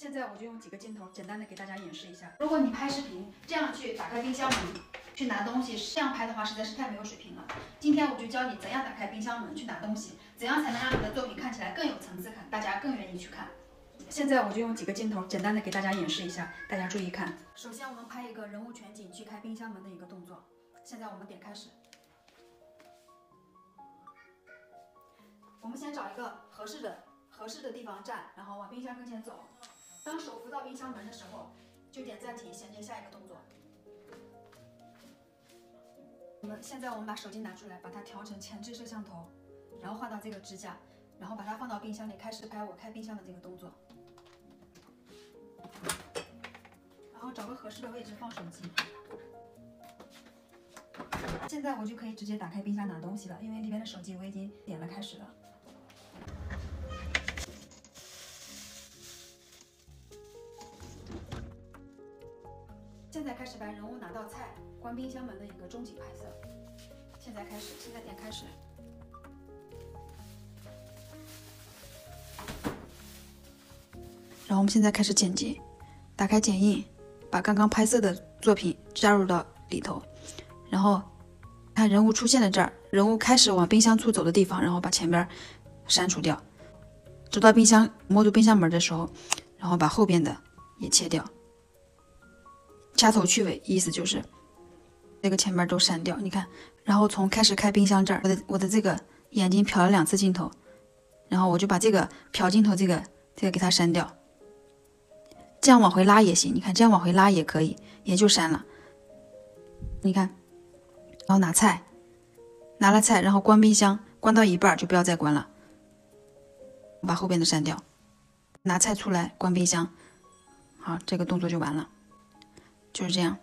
现在我就用几个镜头简单的给大家演示一下。如果你拍视频这样去打开冰箱门去拿东西，这样拍的话实在是太没有水平了。今天我就教你怎样打开冰箱门去拿东西，怎样才能让你的作品看起来更有层次感，大家更愿意去看。现在我就用几个镜头简单的给大家演示一下，大家注意看。首先我们拍一个人物全景去开冰箱门的一个动作。现在我们点开始。我们先找一个合适的地方站，然后往冰箱跟前走。当手扶到冰箱门的时候，就点暂停，衔接下一个动作。现在我们把手机拿出来，把它调成前置摄像头，然后换到这个支架，然后把它放到冰箱里，开始拍我开冰箱的这个动作。然后找个合适的位置放手机。现在我就可以直接打开冰箱拿东西了，因为里边的手机我已经点了开始了。现在开始把人物拿到菜，关冰箱门的一个中景拍摄。现在开始，现在点开始。然后我们现在开始剪辑，打开剪映，把刚刚拍摄的作品加入到里头，然后看人物出现在这儿，人物开始往冰箱处走的地方，然后把前边删除掉，走到冰箱摸住冰箱门的时候，然后把后边的也切掉。掐头去尾，意思就是这个前面都删掉，你看，然后从开始开冰箱这儿，我的这个眼睛瞟了2次镜头，然后我就把这个瞟镜头这个给它删掉，这样往回拉也行，你看这样往回拉也可以，也就删了。你看，然后拿菜，拿了菜，然后关冰箱，关到一半就不要再关了，把后边的删掉，拿菜出来关冰箱，好，这个动作就完了。就是这样。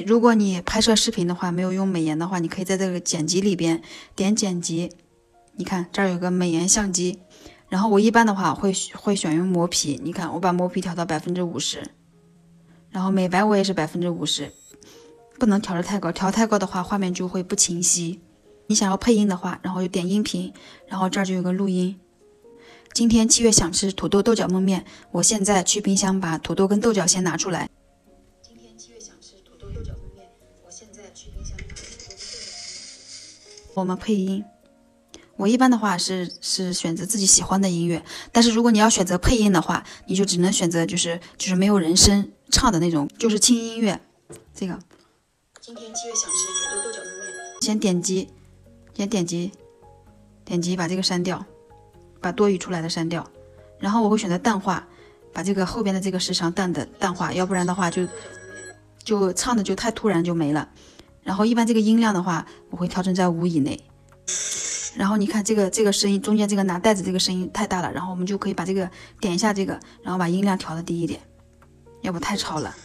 如果你拍摄视频的话，没有用美颜的话，你可以在这个剪辑里边点剪辑，你看这儿有个美颜相机，然后我一般的话会选用磨皮，你看我把磨皮调到50%，然后美白我也是50%，不能调得太高，调太高的话画面就会不清晰。你想要配音的话，然后就点音频，然后这儿就有个录音。今天7月想吃土豆豆角焖面，我现在去冰箱把土豆跟豆角先拿出来。今天7月想吃土豆豆角焖面，我现在去冰箱把土豆跟豆角。我们配音，我一般的话是选择自己喜欢的音乐，但是如果你要选择配音的话，你就只能选择就是没有人声唱的那种，就是轻音乐。这个今天7月想吃土豆豆角焖面，先点击把这个删掉，把多余出来的删掉，然后我会选择淡化，把这个后边的这个时长淡化，要不然的话就唱的就太突然就没了。然后一般这个音量的话，我会调整在5以内。然后你看这个声音中间这个拿袋子这个声音太大了，然后我们就可以把这个点一下这个，然后把音量调的低一点，要不太吵了。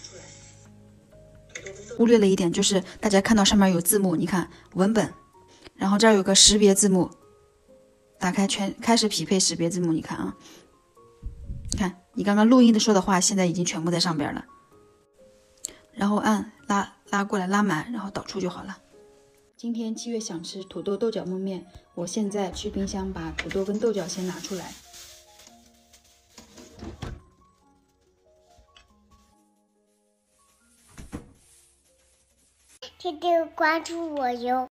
忽略了一点，就是大家看到上面有字幕，你看文本，然后这儿有个识别字幕，打开开始匹配识别字幕，你看啊，看你刚刚录音的说的话，现在已经全部在上边了，然后按拉过来拉满，然后导出就好了。今天7月想吃土豆豆角焖面，我现在去冰箱把土豆跟豆角先拿出来。记得关注我哟。